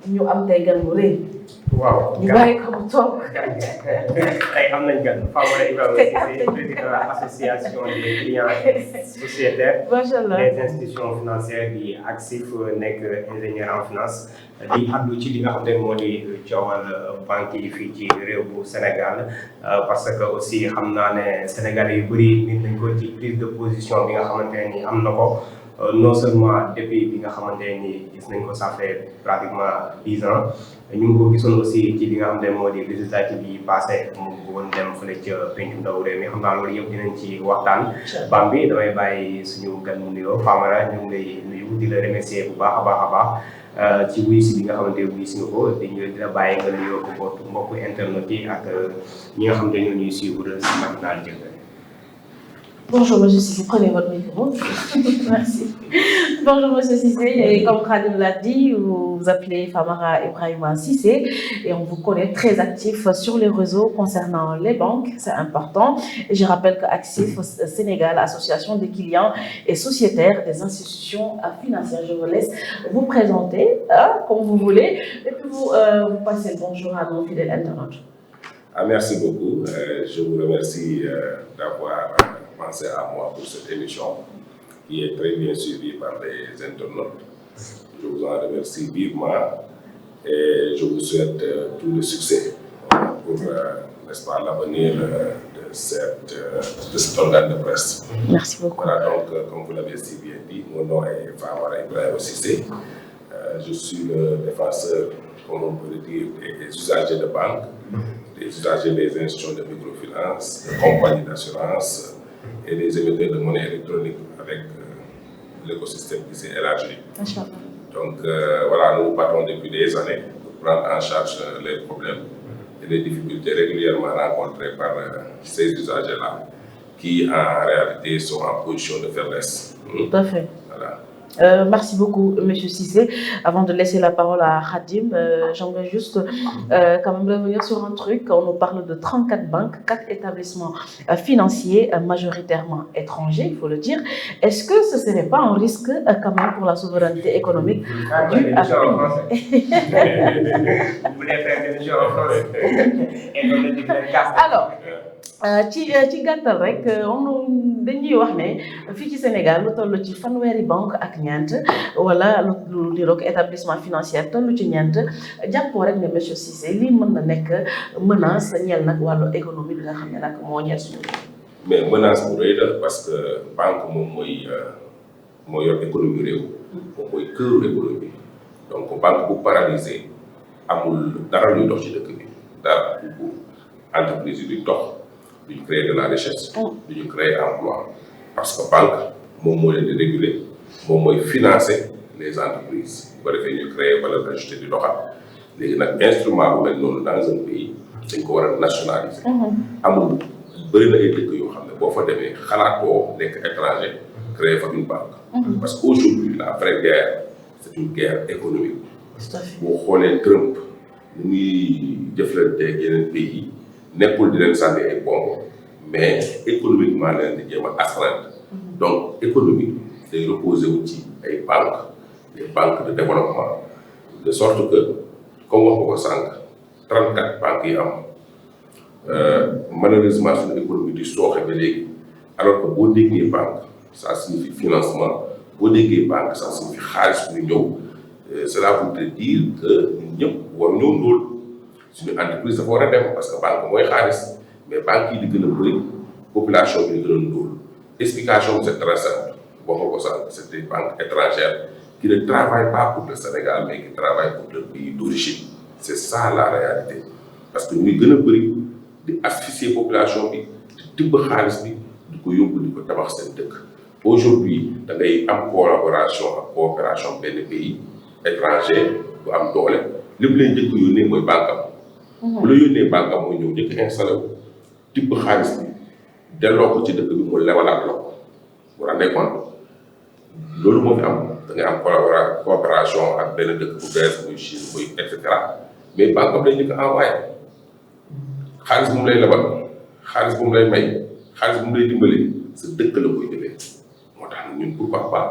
ñu am tey gan bu rëy. waaw ñu bàyyi ko mu toog. tey am nañ gan Famara Ibrahima Cissé président association des clients sociétaires des institutions financières di ACSIF nekk ingénieur en finance di addu ci li nga xam ne moo di coowal banque yi fii ci réew bu Sénégal parce que aussi xam naa ne Sénégalais yu bëri nit nañ ko ci prise de position bi nga xamante ne ni am na ko non seulement depuis bi nga xamante ne ni gis nañ ko ça fait pratiquement 10 ans ñu ngi ko gisoon aussi ci li nga xam ne moo di législative yi passé mu bëggoon dem fële ca pencum ndaw réew mi xam naa loolu yëpp dinañ ci waxtaan. Bam bi damay bàyyi suñu gan mu nuyoo Famara ñu ngi lay nuyu di la remercier bu baax a baax a baax ci wuyu si bi nga xamante ne wuyu si nga ko di la bàyyi nga nuyoo ko mbokku internet yi ak ñi nga xamante ne ñoo ñuy suivre si matinal Jël. Bonjour Monsieur Cissé, prenez votre micro. Merci. Bonjour Monsieur Cissé, et comme Khadim l'a dit, vous vous appelez Famara Ibrahima Cissé et on vous connaît très actif sur les réseaux concernant les banques, c'est important. Et je rappelle que ACSIF Sénégal, Association des clients et sociétaires des institutions financières, je vous laisse vous présenter comme vous voulez et puis vous passez le bonjour à nos fidèles internautes. Merci beaucoup, je vous remercie d'avoir pensé à moi pour cette émission qui est très bien suivie par les internautes. Je vous en remercie vivement et je vous souhaite tout le succès pour n'est-ce pas, l'avenir de cet organe de presse. Merci beaucoup. Voilà, donc, comme vous l'avez si bien dit, mon nom est Famara Ibrahima Cissé. Je suis le défenseur, comme on peut le dire, des usagers de banque, des usagers des institutions de microfinance, des compagnies d'assurance et des émetteurs de monnaie électronique avec l'écosystème qui s'est élargi. Donc voilà, nous partons depuis des années pour prendre en charge les problèmes et les difficultés régulièrement rencontrées par ces usagers-là qui en réalité sont en position de faiblesse. Tout à fait. Voilà. Merci beaucoup, Monsieur Cissé. Avant de laisser la parole à Khadim, j'aimerais juste quand même revenir sur un truc. On nous parle de 34 banques, 4 établissements financiers majoritairement étrangers, il faut le dire. Est-ce que ce ne serait pas un risque quand même pour la souveraineté économique du Alors, ci gàttal rek dañuy wax ne fii ci Sénégal lu toll ci fanweeri banque ak ñeent wala lu di rok établissement financier toll ci ñeent jàppoo rek ne monsieur Cissé lii mën na nekk menace ñeel nag wàllu économie bi nga xam ne nag moo ñeel suñu. mais menace bu rëy la parce que banque moom mooy yor économie réew. moom mooy këru économie donc banque bu paralysé amul dara luy dox ci dëkk bi dara bu entreprise yi di dox. duñu créer de la richesse, duñu créer emploi parce que banque moom moo leen di réguler moom mooy financer les entreprises bu ko defee ñu créer valeur ajoutée di doxal léegi nag instrument bu mel noonu dans un pays dañ ko war a nationaliser. amul bëri na ay dëkk yoo xam ne boo fa demee xalaatoo nekk étranger créer fa une banque. parce que aujourd'hui la vraie guerre c'est une guerre économique. boo xoolee Trump nu muy jëflanteeg yeneen pays. nekkul di leen sànni ay bomb mais économiquement leen di jéem a astreindre donc économie day reposer wu ci ay banques des banques de développement de sorte que comme wax nga ko sànq 34 banques yi am malheureusement suñu économie di sooxe ba léegi alors que boo déggee banque ça signifie financement boo déggee banque ça signifie xaalis bu ñëw cela voudrait dire que ñun ñëpp war ñoo ndóol suñu entreprise dafa war a dem parce que banque mooy xaalis mais banque yi di gën a bëri population bi di gën a ndóol explication bi c'est très simple boo ko sànq c'est des banques étrangères qui ne travaillent pas pour le Sénégal mais qui travaillent pour le pays d'origine c'est ça la réalité parce que ñuy gën a bëri di asphyxier population bi di tibb xaalis bi di ko yóbbu di ko tabax seen dëkk aujourd'hui da ngay am collaboration ak coopération benn pays étranger bu am doole lépp leen njëkk yónnee mooy banque am bu la yónnee banque am mooy ñëw njëkk installé wu tibb xaalis bi delloo ko ci dëkk bi mu lewalaat la ko bu rendee compte loolu moo fi am da ngay am coopération ak benn dëkk bu bees muy Chine muy et cetera mais banque am lay njëkk envoyé xaalis bu mu lay lebal xaalis bu mu lay may xaalis bu mu lay dimbali sa dëkk la koy jëlee moo tax ñun pourquoi pas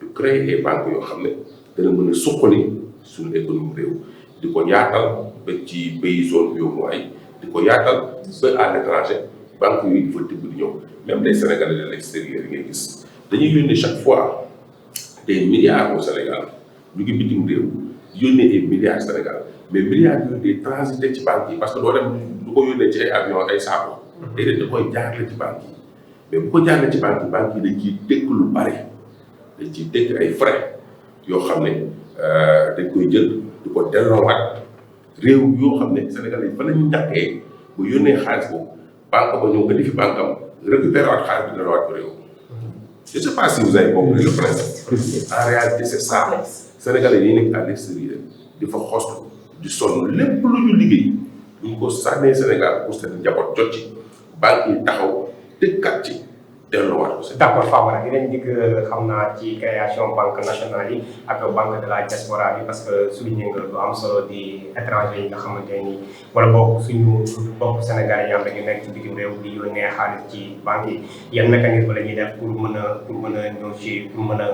ñu créer ay banques yoo xam ne dana mën a suqali suñu économie réew di ko yaatal ba ci pays zone UEMOA yi di ko yaatal ba à l'étranger banques yooyu di fa tibb di ñëw même les Sénégalais de l'extérieur yi ngay gis dañuy yónnee chaque fois des milliards au Sénégal ñu ngi bitim réew yónnee ay milliards Sénégal mais milliards yooyu day transité ci banques yi parce que doo dem du ko yónnee ci ay avion ay saako déedéet da koy jaarale ci banques yi mais bu ko jaarale ci banques yi dañ ciy dëkk lu bari dañ ciy dëkk ay frais yoo xam ne dañ koy jël di ko delloowaat réew yoo xam ne Sénégalais yi fa la ñu ñàkkee bu yónnee xaalis boobu banque ba ñëw nga di fi banque am récupérer waat xaalis bi delloowaat ko réew. Je ne sais pas si vous avez compris le principe. En réalité, c'est ça. Sénégalais yi nekk à l'extérieur di fa xostu di sonn lépp lu ñu liggéey bu ñu ko sànnee Sénégal pour seen njaboot jot ci banque yi taxaw tëkkat ci delloowaat ko. D'accord Famara dinañ dikk xam naa ci création banque nationale yi ak banque de la diaspora bi parce que souligné nga lu am solo di étranger yi nga xamante ni wala boog suñu bopp Sénégal yi am dañu nekk ci bitim réew di yónnee xaalis ci banque yi yan mécanisme la ñuy def pour mën a ñëw ci pour mën a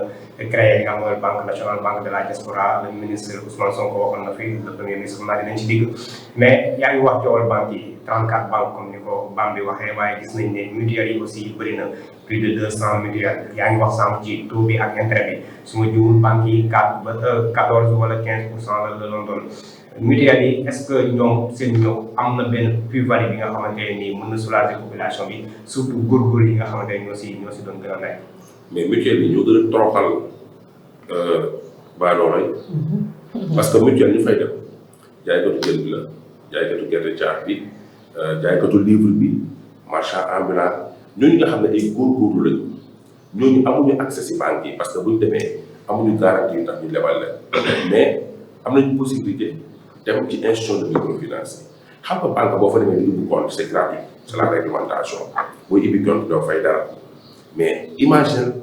créer li nga xam mooy banque nationale banque de la diaspora le ministre Ousmane Sonko waxoon na fi le premier ministre xam naa dinañ ci digg mais yaa ngi wax coowal banque yi 34 banques comme ni ko Bam bi waxee waaye gis nañ ne mutuelles yi aussi bëri na plus de 200 mutuelles yaa ngi wax sànq ci taux bi ak intérêt bi su ma juumul banques yi 4 ba 14 wala 15% la doon doon mutuelles yi est-ce que ñoom seen ñëw am na benn plus-value bi nga xamante ne nii mën na soulager population bi surtout góorgóorlu yi nga xamante ne ñoo si doon gën a nekk. mais mutuelles yi ñoo gën a toroxal baadoolo yi parce que mutuelle ñu fay def jaaykatu jën bi la jaaykatu gerte caaf bi jaaykatu livre bi marchand ambulant ñooñu nga xam ne ay góorgóorlu lañu ñooñu amuñu accès si banque yi parce que buñu demee amuñu garantie yu tax ñu lebal leen mais am nañu possibilité dem ci institution de microfinance yi xam nga banque boo fa demee di ubbi compte c'est gratuit c'est la réglementation booy ubbi compte doo fay dara mais imagine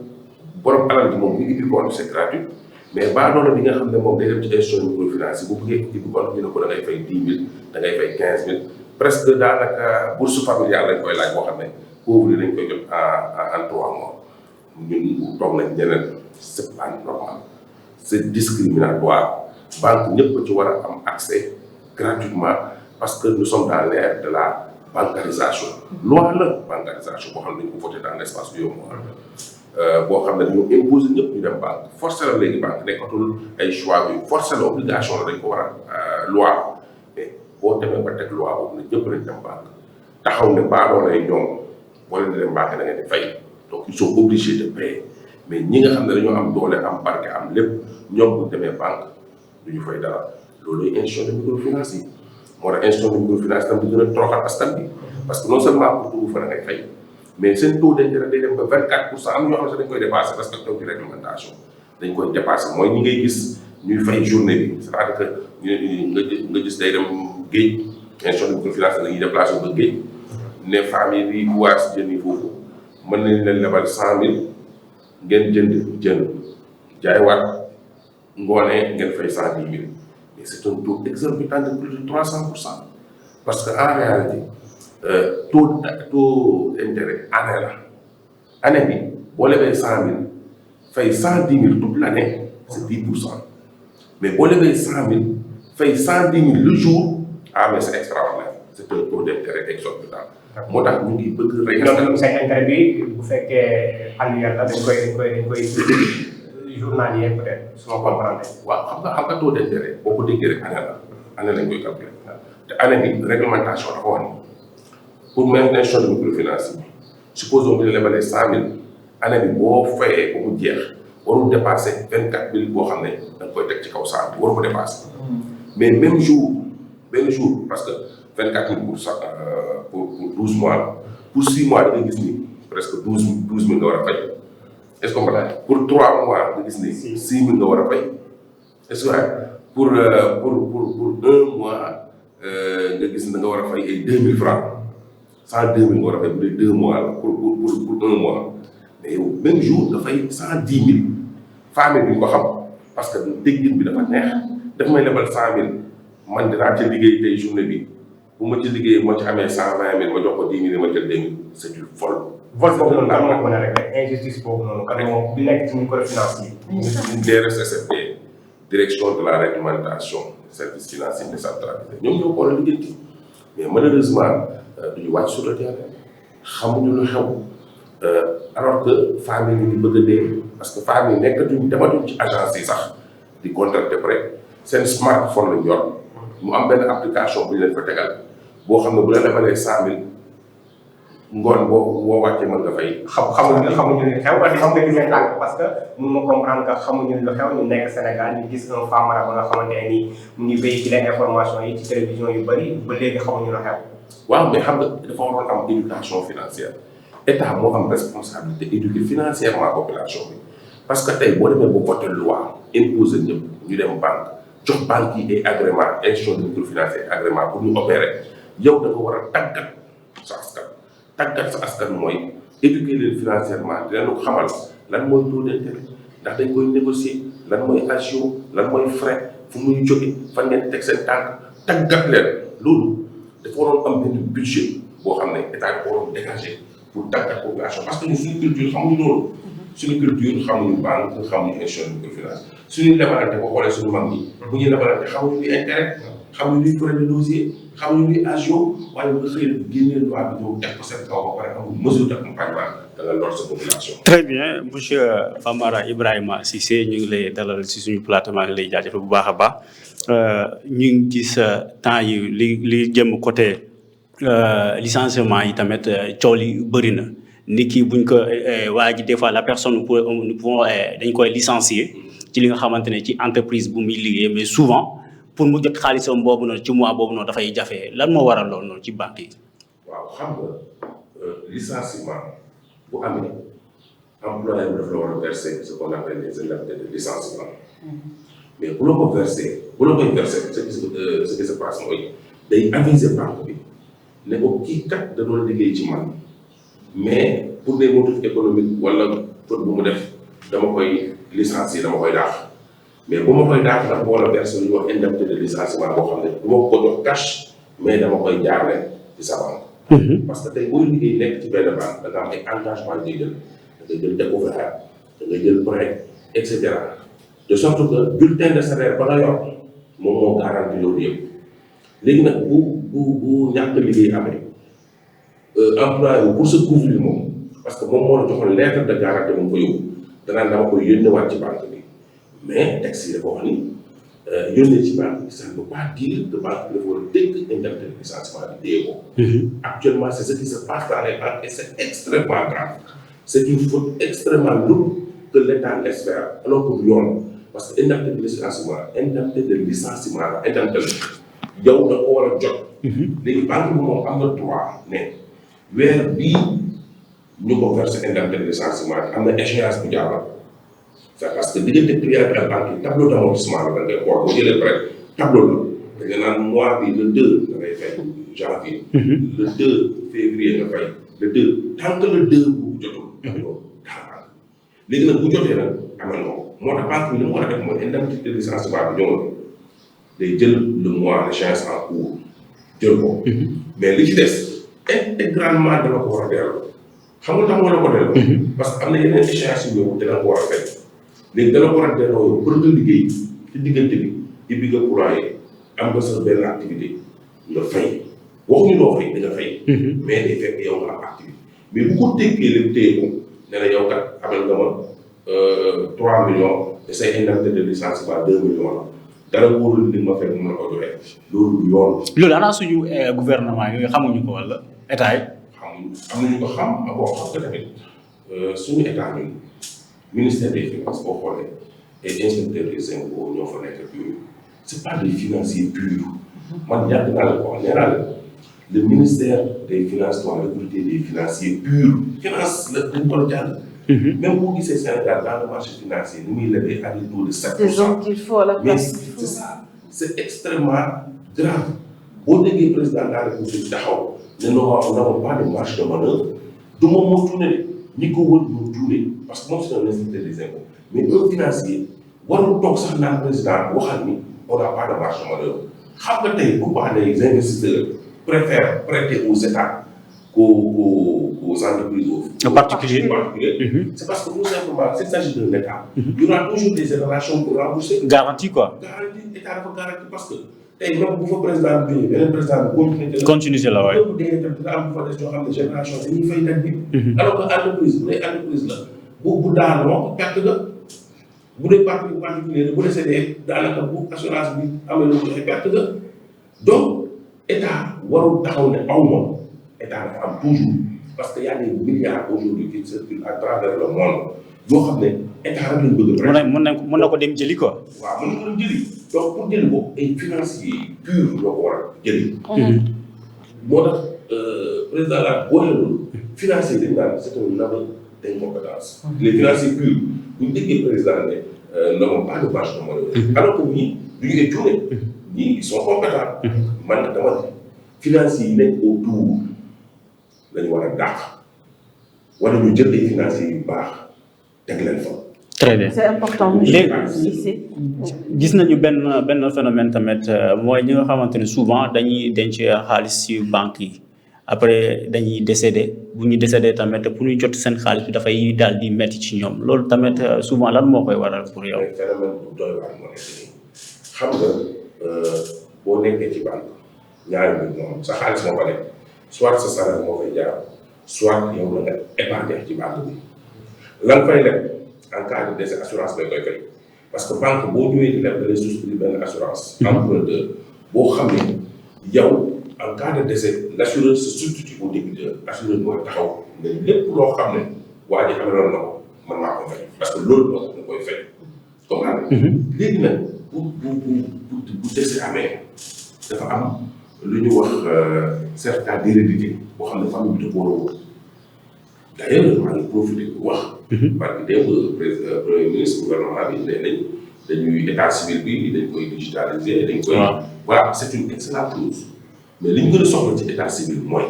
borom alal bi moom bu ubbi compte c'est gratuit mais baadoolo bi nga xam ne moom day dem ci institution de microfinance yi bu bëggee ubbi compte ñu ne ko da ngay fay 10 000 da ngay fay 15 000 presque daanaka bourse familiale lañ koy laaj boo xam ne pauvre yi lañ koy jot en 3 mois ñun toog nañ ñeneen c'est pas normal c'est discriminatoire banque ñëpp ci war a am accès gratuitement parce que nous sommes dans l'ère de la bancarisation loi la bancarisation boo xam ne dañ ko voté dans l'espace UEMOA boo xam ne dañoo imposer ñëpp ñu dem banque forcé la léegi banque nekkatul ay choix bi forcé la obligation la dañ ko war a loi mais boo demee ba teg loi boobu ne ñëpp lañ dem banque taxaw ne baadoo lay ñoom boo leen di dem banque da ngeen di fay donc ils sont obligés de payer mais ñi nga xam ne dañoo am doole am barke am lépp ñoom bu demee banque du ñu fay dara loolu institution de microfinance yi moo tax institution de microfinance tam di gën a toroxal askan bi parce que non seulement pour dugg fa da ngay fay mais seen taux d'intérêt day dem ba 24% am na ñoo xam ne dañ koy dépassé respecté ci réglementation dañ koy dépassé mooy ñi ngay gis ñuy fay journée bi c'est-à-dire que nga gis day dem géej institution de microfinance dañuy déplacé ba géej ne famille bi bu waa si jën yi foofu mën nañ leen lebal 100 000 ngeen jënd jaaywaat ngoonee ngeen fay 110 000 mais c'est un taux exorbitant de plus de 300% parce que en réalité taux d'intérêt année la année bi boo lebee 100 000 fay 110 000 toute l'année c'est 10% mais boo lebee 100 000 fay 110 000 le jour ah mais c'est extraordinaire c'est un taux d'intérêt exorbitant moo tax ñu ngi bëgg rek. donc seen intérêt bi bu fekkee annuel la dañ koy journalier peut-être su ma comprendre. waaw xam nga taux d'intérêt boo ko déggee rek année lañ koy calculer te année bi réglementation dafa wax ni pour même institution de microfinance yi supposons que ñu lebalee 100 000 année bi boo fayee ba mu jeex warul dépasser 24 000 boo xam ne da nga koy teg ci kaw 100 bi waru ko dépasser mais même jour benn jour parce que 24 000 pour 12 mois pour 6 mois da nga gis ni presque 12 000 nga war a fay est-ce que pour 3 mois nga gis ni 6 000 nga war a fay est-ce que pour 1 mois nga gis ni da nga war a fay ay 2 000 francs 102 000 nga war a fay bu dee 2 mois la pour 1 mois mais yow même jour nga fay 110 000 famille bi ñu ko xam parce que déggin bi dafa neex daf may lebal 100 000 man dinaa ci liggéey tey journée bi. bu ma ci liggéeyee moo ci amee 120 000 ma jox ko 10 000 ma jël 2 000 c'est du vol. vol boobu noonu kan moo ko mën a régler injustice boobu noonu kan moo bi nekk ci microfinance yi. DRSSFD direction de la réglementation des services financiers décentralisés ñoom ñoo ko war a liggéey mais malheureusement duñu wàcc sur le terrain xamuñu lu xew alors que femmes yi ñu bëgg a dee parce que femmes yi nekkatuñ dematuñ ci agence yi sax di contracter prêt seen smartphone lañ yor mu am benn application bu ñu leen fa tegal boo xam ne bu la defalee 100 000 ngoon boo wàccee mën nga fay. xamuñu li xew parce que mun ma comprendre que xamuñu lu xew ñu nekk Sénégal ñu gis un Famara ba nga xamante ne nii mu ngi véhiculer information yi ci télévision yu bëri ba léegi xamuñu lu xew. waaw mais xam nga dafa waroon am éducation financière état moo am responsabilité éduquer financièrement population bi parce que tey boo demee ba voter loi imposer ñëpp ñu dem banque jox banque yi ay agrément institution de microfinance agrément pour ñu opérer yow da nga war a tàggat sa askan mooy éduquer leen financièrement di leen ko xamal lan mooy taux d'intérêt ndax dañ koy négocier lan mooy agio lan mooy frais fu muy jóge fan ngeen teg seen tànk tàggat leen loolu dafa waroon am benn budget boo xam ne état dafa waroon dégager pour tàggat population parce que ñun suñu culture xamuñu loolu suñu culture xamuñu banque xamuñu institution de microfinance suñu lebalante boo xoolee suñu mag ñi bu ñuy lebalante xamuñu luy intérêt xamuñu luy frais de dossier xamuñu luy agio waaye bu nga xëy na génnee loi bi ñëw teg ko seen kaw ba pare amul mesure d'accompagnement da nga lor sa population. très bien monsieur Famara Ibrahima Cissé ñu ngi lay dalal si suñu plateau maa ngi lay jaajëfal bu baax a baax ñu ngi gis temps yi li jëm côté licenciement yi tamit coow li bëri na nit ki buñ ko waa ji des fois la personne pouvons dañ koy licencier ci li nga xamante ne ci entreprise bu muy liggéey mais souvent pour mu jot xaalisam boobu noonu ci mois boobu noonu dafay jafe lan moo waral loolu noonu ci banque yi. waaw xam nga licenciement bu amee employeur bi dafa la war a verser ce qu'on appelle les indemnités de licenciement mais bu la ko verser ce qui se passe mooy day aviser banque bi ne ko kii kat da doon liggéey ci man mais pour des motifs économiques wala faute bu mu def dama koy licencier dama koy daax mais bu ma koy daax nag boo la verser lu ñuy wax indemnité de licenciement boo xam ne du ma ko jox cash mais dama koy jaarale ci sa banque. parce que tey booy liggéey nekk ci benn banque da nga am ay engagement ngay jël da ngay jël découvert da ngay jël prêt et cetera de sorte que bulletin de salaire ba nga yor moom moo garanti loolu yëpp léegi nag bu ñàkk liggéey amee employé pour se couvrir moom parce que moom moo la joxoon lettre de garantie moom ko yóbbu danaan dama koy yónneewaat ci banque bi mais texte yi dafa wax ni yónnee ci banque bi ça ne veut pas dire que banque bi dafa war a dégg indemnité de licenciement bi dee ko. Actuellement c'est ce qui se passe dans les banques et c'est extrêmement grave c'est une faute extrêmement lourde que l'État laisse faire alors que yoon parce que indemnité de licenciement la indemnité yow da ko war a jot. léegi banque bi moom am na droit ne weer bii ñu ko verser indemnité de licenciement am na échéance bu jàllal c'est parce que diggante client ak banque yi tableau d'amortissement la da ngay xool boo jëlee prêt tableau la da nga naan mois bi le 2 da ngay fay janvier. le 2 février nga fay le 2 tant que le 2 bu jotul. loolu daa léegi nag bu jotee nag amal na ko moo tax banque bi li mu war a def mooy indemnité de licenciement bi ñëw na day jël le mois d'échéance en cours jël ko. mais li ci des intégralement dana ko war a delloo xam nga tax war a ko delloo. parce que am na yeneen échéance yu ñëw dana ko war a fay léegi dana ko war a delloo yow pour nga liggéey ci diggante bi ibbi nga employé am nga sa benn activité nga fay waxuñu loo fay da nga fay. mais day fekk yow nga am activité mais bu ko teggee lépp téye ko nee na yow kat amal nga ma 3 millions te say indemnité de licenciement 2 millions la. dara wóorul li ma fekk mën na ko joxe loolu du yoon. loolu ana suñu gouvernement yi xamuñu ko wala état yi. xamuñu am nañu ko xam boo xam que tamit suñu état ñun ministère des finances boo xoolee et inspecteur des impôts ñoo fa nekk ak yooyu c'est pas des financiers purs. man yàgg naa la ko wax nee naa la le ministère des finances doit recruter des financiers purs. finance la dañ ko jàll. même boo gisee Sénégal dans le marché financier ni muy lebee à des taux de 7%. des hommes qu'il faut la place. c'est ça c'est extrêmement grave boo déggee président de la République taxaw ne non non pas de marge de manœuvre du moom moo tuune de ñi ko wër ñoo tuune parce que moom c'est un inspecteur des impôts mais un financier warul toog sax naan président waxal ni on n'a pas de marge de manœuvre xam nga tey pourquoi les investisseurs préfèrent prêter aux États qu'aux entreprises en particulier. C'est parce que tout simplement, s'il s'agit d'un État, il y aura toujours des générations pour rembourser. Garantie quoi. Garantie, l'État dafa garantie parce que tey même bu fa président bi beneen président bi continue ci la waay. bu dee tam dina am bu fa des yoo xam ne génération dañuy fay daj bi. alors que entreprise bu dee entreprise la bu daanoo perte nga bu dee particulier bu décédé daanaka bu assurance bi amee lu joxe perte nga donc État warul taxaw ne aw ma État dafa am toujours parce que y a des milliards aujourd'hui qui circulent à travers le monde yoo xam ne État rek lañ bëgg a. mën na ko dem jëli quoi. waaw mën na ko dem jëli donc pour jëli ko ay financiers purs ñoo ko war a jëli. moo tax président la boo xee loolu financier dañ naan c'est un aveu d'incompétence. les financiers purs bu ñu déggee président ne n'ont pas de marge de manœuvre. alors que ñii du ñu étudier ñii ils sont compétents. man nag dama ne financiers yi nekk autour lañu war a dàq wala ñu jël ay financiers yu baax teg leen fa. très bien c'est important. léegi gis nañu benn phénomène tamit mooy ñi nga xamante ne souvent dañuy denc xaalis ci banque yi après dañuy décédé bu ñu décédé tamit pour ñu jot seen xaalis bi dafay daal di metti ci ñoom loolu tamit souvent lan moo koy waral pour yow. phénomène bu doy waar moo nekk nii xam nga boo nekkee ci banque ñaari mbir moom sa xaalis moo fa nekk soit sa salaire moo fay jaar soit yow la nga épargner ci banque bi la nga fay def en cas de décès assurance lay koy fay parce que banque boo ñëwee di def da lay souscrire benn assurance. emprunteur boo xam ne yow en cas de décès l'assureur se substitue au débiteur assureur mooy taxaw mais lépp loo xam ne waa ji ameloon na ko man maa ko fay parce que loolu moo tax koy fay. comprendre léegi nag bu décès amee dafa am lu ñu wax certificat d'hérédité boo xam ne famille bi da ko war a wut d'ailleurs maa ngi profité wax. parce que démb premier ministre gouvernement bi nee nañ dañuy état civil bi dañ koy digitaliser dañ koy. voilà c'est une excellente chose mais li ñu gën a soxla ci état civil mooy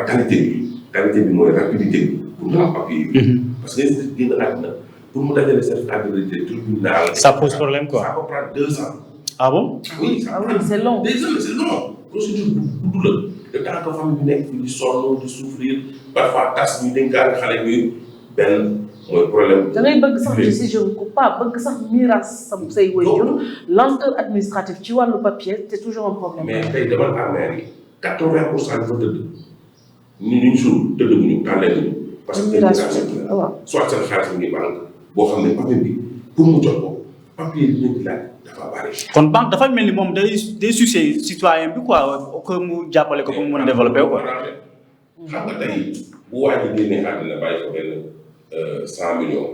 qualité bi mooy rapidité bi pour nga am papier bi. parce que génn àddina pour mu dajale certificat d'hérédité tribunal. ça pose problème quoi. ça peut prendre 2 ans. ah bon. oui ça prend c'est long. 2 ans c'est long procédure bu gudd la. le temps que famille bi nekk fi di sonn di souffrir parfois tas ñu dénkaane xale bi benn mooy problème. da ngay bëgg sax si je ne coupe pas bëgg sax miiras say waajur lenteur administrative ci wàllu papier c'est toujours un problème. mais tey demal armère yi 80% dafa tëdd ñu suul tëdd bu ñu tàllee ñu. parce que soit seen xaalis bi ngi banque boo xam ne papier bi pour mu jot ko papier bi ñu laaj dafa bari. kon banque dafa mel ni moom day succès citoyen bi quoi que mu jàppale ko pour mu mën a développer quoi. xam nga tey bu waa ji génnee àddina bàyyi ko benn 100 millions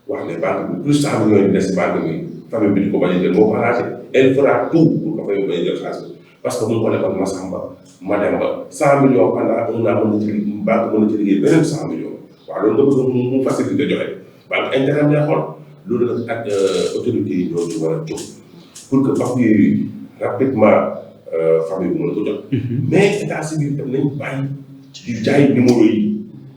wax ne banque bi plus 100 millions yi des si banque bi famille bi di ko bañ a jël moo ko arrangé elle fera tout pour que famille bi bañ a jël xaalis bi parce que bu ñu ko defoon Massamba Mademba 100 millions pendant un an mën na ci banque mën na ci liggéey beneen 100 millions waaw loolu nga bëgg mu facilité joxe banque intérêt lay xool loolu nag ak autorités yi ñoo ci war a jóg pour que papier yi rapidement famille bi mën ko jot. mais état civil tam nañ bàyyi di jaay numéro yi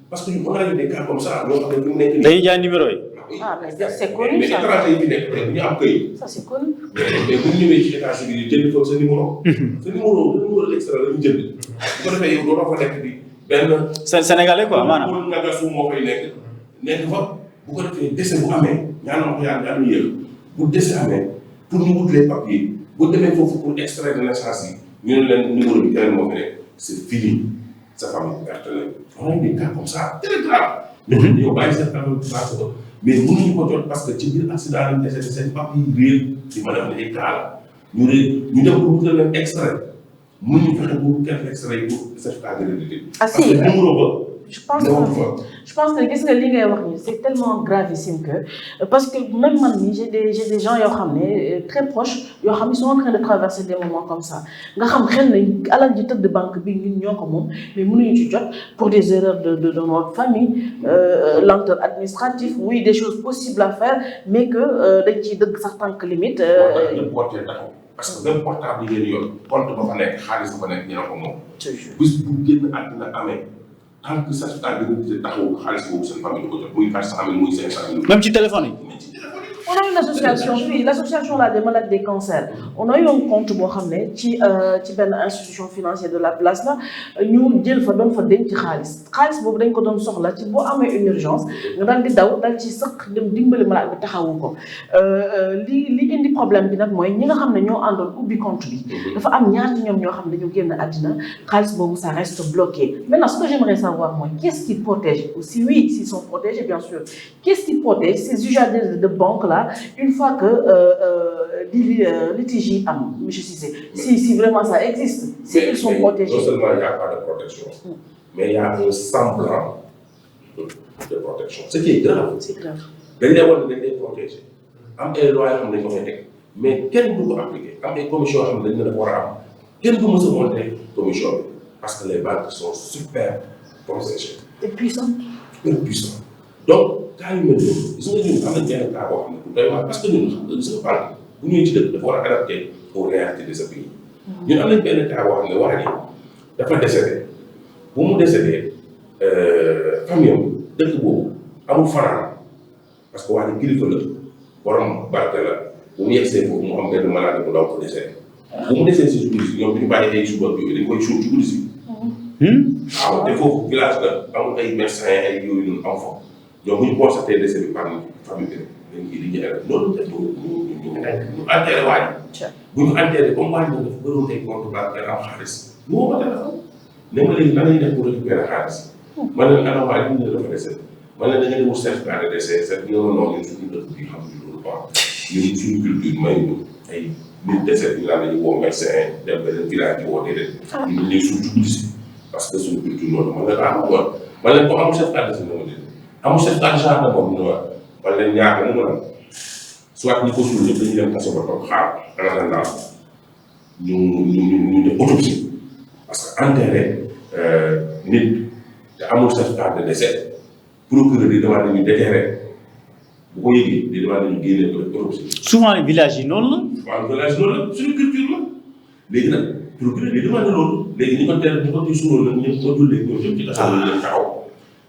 parce que on a eu des cas comme ça ñoo xam ne ñu nekk nii. dañuy jaay numéro yi. ah mais c'est connu mais ça. étranger yi fi nekk peut-être ñu am këyit. ça c'est connu. mais bu ñu ñëwee ci état civil yi jënd foofu sa numéro. sa numéro extra la ñu jënd. bu ko defee yow doo fa nekk di benn. Sénégalais quoi maanaam. pour nga gasu moo fay nekk fa bu ko defee décès bu amee ñaanal ko yàlla ñu yëg bu décès amee pour ñu wut les papiers bu demee foofu pour extrait de naissance yi ñu ne leen numéro bi keneen moo fi nekk c'est fini sa famille perte lañ. on a des cas comme ça très grave. yow bàyyi seen famille bu baax ko mais mënuñu ko jot parce que ci biir accident lañ décédé seen papier yi réer di mën a am ay cas la ñu dem pour wutal leen extrait mënuñu fexe bu kenn extrait yi pour certificat d'hérédité. ah si numéro ba. je pense que gis nga li ngay wax ni c'est tellement gravissime que parce que même man mii j'ai des gens yoo xam ne très proches yoo xam ne sont en train de traverser des moments comme ça nga xam xel na alal ji tëdd banque bi ñun ñoo ko moom mais mënuñu ci jot pour des erreurs de notre famille lenteur administrative oui des choses possibles à faire mais que dañ ciy dëgg sax tànk limite. parce que même portable yi ngeen yor compte ba fa nekk xaalis ba fa nekk ñu ne ko moom. bis bu génn àddina amee. tant que certificat d'hérédité taxawu xaalis boobu seen famille du ko jot muy 400 000 muy 500 000. même ci téléphone yi. mais ci téléphone yi. On a une association, oui, l'association des malades des cancers. On a eu un compte boo xam ne ci benn institution financière de la place là ñu jël fa doon fa denc xaalis boobu dañ ko doon soxla ci boo amee une urgence nga daal di daw dal ci sëq dem dimbali malade bi taxawu ko li indi problème bi nag mooy ñi nga xam ne ñoo àndoon ubbi compte bi dafa am ñaar ci ñoom ñoo xam ne dañu génn àddina xaalis boobu ça reste bloqué. Maintenant ce que j'aimerais savoir moi, qu'est-ce qui protège aussi, oui, s'ils sont protégés bien sûr, qu'est-ce qui protège ces usagers de banque là une fois que litige am, monsieur Cissé, si vraiment ça existe, si ils sont protégés. Non seulement il n'y a pas de protection, mais il y a un semblant de protection. Ce qui est grave. C'est grave. Dañ lay war dañ lay protéger am ay lois yoo xam ne dañ ko fay teg mais kenn du ko appliquer am ay commission yoo xam ne dañ ne dafa war a am kenn du mës a monter commission bi parce que les banques sont super protégées. Et puissant. Super puissant. Donc cas yu mel noonu gis nga ñun am nañ benn cas boo xam ne doy waar parce que ñun gis nga banque bu ñëwee ci dëkk dafa war a adapté aux réalités de ce pays. ñun am nañ benn cas boo xam ne waa ji dafa décédé bu mu décédé famille am dëkk boobu amul fanaan parce que waa ji kilifa la borom barke la bu mu yegsee foofu mu am benn malade bu ndaw ko décédé bu mu décédé si guddi si ñoom duñu bàyyi ay suba yooyu dañ koy suul ci guddi si. waaw te foofu village la amul ay médecins ay yooyu noonu am fa ñoom bu ñu constaté décès bi par famille bi dañ ciy di ñëw loolu ñu enterré waa ji bu ñu enterré comme waa ji dafa bëroon ay compte bancaire am xaalis ñu woo ma téléphone ne ma léegi nan la ñuy def pour récupérer xaalis man leen ana waa ji ñu ne dafa décès man leen da ngeen di wut certificat de décès c'est ñoo noonu ñun suñu dëkk bi xam ñu loolu quoi ñun suñu culture may ñu ay nit décès ñu naan dañuy woo médecin dem beneen village di woo déedéet ñu ñuy suñu guddi parce que suñu culture noonu man leen man leen ko amul certificat de décès na ma déedéet amul certificat de charge moom ñu ne man leen ñaar mu mën a soit ñi ko suul ñëpp dañuy dem kaso ba toog xaar en attendant ñu def autopsie parce que enterré nit te amul certificat de décès procureur yi demande ñu déterré bu ko yëgee di demande ñu génne ko def autopsie. souvent village yi noonu la. waaw village loolu la suñu culture la léegi nag procureur yi demande loolu léegi ñu ko teel ñu ko suuloon nag ñëpp ko jullee ñoom ñëpp ci kaso la ñu taxaw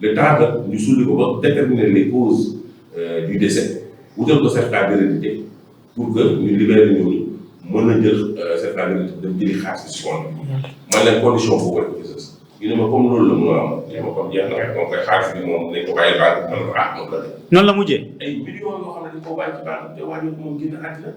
le temps que ñu sulli ko ba déterminer les causes du décès wutal ko certificat d'hérédité pour que ñu libérer ñooñu mën a jël certificat d'hérédité dem jëli xaalis si compte bi man leen condition boobu rek ko gis ñu ne ma comme loolu la mu am ñu ma comme jeex na donc xaalis bi moom nañ ko bàyyi banque man ko moom la de noonu la mujjee ay millions yoo xam ne dañ ko bàyyi ci banque te waa moom génn àddina